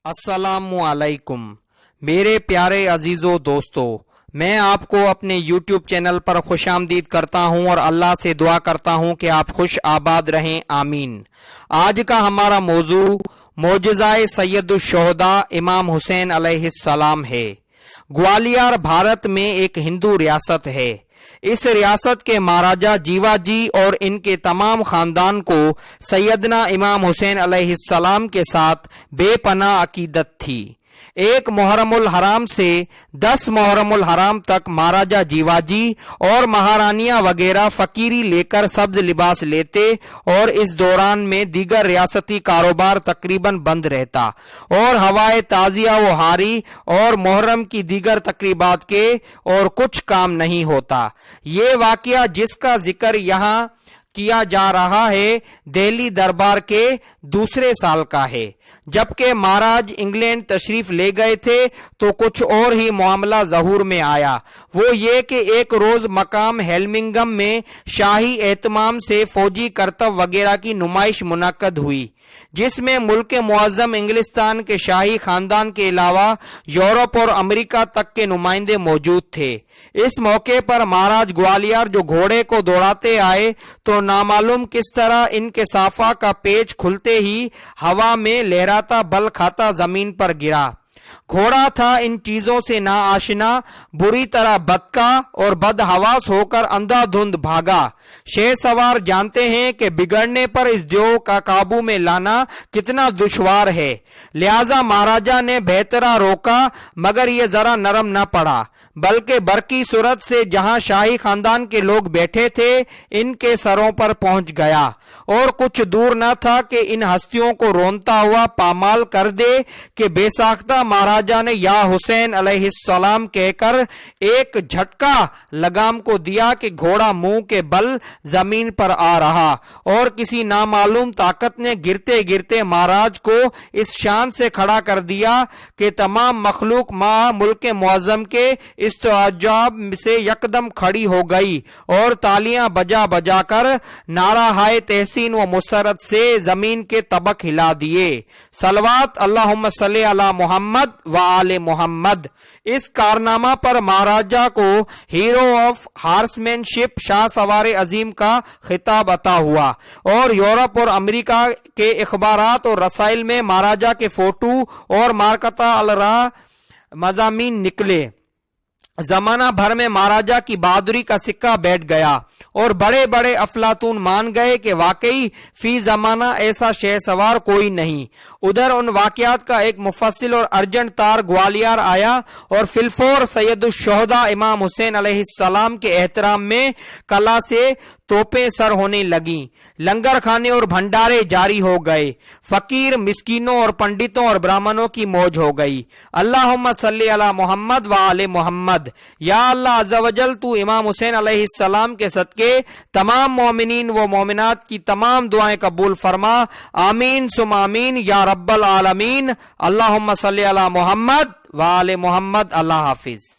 السلام علیکم میرے پیارے عزیزو دوستو، میں آپ کو اپنے یوٹیوب چینل پر خوش آمدید کرتا ہوں اور اللہ سے دعا کرتا ہوں کہ آپ خوش آباد رہیں، آمین۔ آج کا ہمارا موضوع معجزہ سید الشہداء امام حسین علیہ السلام ہے۔ گوالیار بھارت میں ایک ہندو ریاست ہے۔ اس ریاست کے مہاراجا جیوا جی اور ان کے تمام خاندان کو سیدنا امام حسین علیہ السلام کے ساتھ بے پناہ عقیدت تھی۔ ایک محرم الحرام سے 10 محرم الحرام تک مہاراجا جیوا جی اور مہارانیاں وغیرہ فقیری لے کر سبز لباس لیتے اور اس دوران میں دیگر ریاستی کاروبار تقریباً بند رہتا اور ہوائے تعزیہ و ہاری اور محرم کی دیگر تقریبات کے اور کچھ کام نہیں ہوتا۔ یہ واقعہ جس کا ذکر یہاں کیا جا رہا ہے دہلی دربار کے دوسرے سال کا ہے، جبکہ مہاراج انگلینڈ تشریف لے گئے تھے تو کچھ اور ہی معاملہ ظہور میں آیا۔ وہ یہ کہ ایک روز مقام ہیلمنگم میں شاہی اہتمام سے فوجی کرتب وغیرہ کی نمائش منعقد ہوئی، جس میں ملک معظم انگلستان کے شاہی خاندان کے علاوہ یورپ اور امریکہ تک کے نمائندے موجود تھے۔ اس موقع پر مہاراج گوالیار جو گھوڑے کو دوڑاتے آئے تو نامعلوم کس طرح ان کے صافہ کا پیچ کھلتے ہی ہوا میں لہراتا بل کھاتا زمین پر گرا۔ گھوڑا تھا ان چیزوں سے نا آشنا، بری طرح بدکا اور بدحواس ہو کر اندھا دھند بھاگا۔ شہ سوار جانتے ہیں کہ بگڑنے پر اس دیو کا قابو میں لانا کتنا دشوار ہے، لہذا مہاراجا نے بہترا روکا، مگر یہ ذرا نرم نہ پڑا، بلکہ برقی صورت سے جہاں شاہی خاندان کے لوگ بیٹھے تھے ان کے سروں پر پہنچ گیا، اور کچھ دور نہ تھا کہ ان ہستیوں کو رونتا ہوا پامال کر دے کہ بے ساختہ مہاراجا نے یا حسین علیہ السلام کہہ کر ایک جھٹکا لگام کو دیا کہ گھوڑا منہ کے بل زمین پر آ رہا، اور کسی نامعلوم طاقت نے گرتے گرتے مہاراج کو اس شان سے کھڑا کر دیا کہ تمام مخلوق ماں ملک معظم کے استعجاب سے یکدم کھڑی ہو گئی اور تالیاں بجا بجا کر نعرہ ہائے تحسین و مسرت سے زمین کے طبق ہلا دیے۔ صلوات اللہم صلی علی محمد و آل محمد۔ اس کارنامہ پر مہاراجا کو ہیرو آف ہارسمین شپ، شاہ سوار عظیم کا خطاب عطا ہوا، اور یورپ اور امریکہ کے اخبارات اور رسائل میں مہاراجا کے فوٹو اور مارکتا الراہ مضامین نکلے۔ زمانہ بھر میں مہاراجا کی بہادری کا سکہ بیٹھ گیا اور بڑے بڑے افلاطون مان گئے کہ واقعی فی زمانہ ایسا شہ سوار کوئی نہیں۔ ادھر ان واقعات کا ایک مفصل اور ارجنٹ تار گوالیار آیا اور فلفور سید الشہداء امام حسین علیہ السلام کے احترام میں کلا سے توپیں سر ہونے لگیں، لنگر خانے اور بھنڈارے جاری ہو گئے، فقیر مسکینوں اور پنڈتوں اور برہمنوں کی موج ہو گئی۔ اللہم صلی علی محمد و آل محمد۔ یا اللہ عز و جل تو امام حسین علیہ السلام کے صدقے تمام مومنین و مومنات کی تمام دعائیں قبول فرما، آمین ثم آمین یا رب العالمین۔ اللہم صلی علی محمد و آل محمد۔ اللہ حافظ۔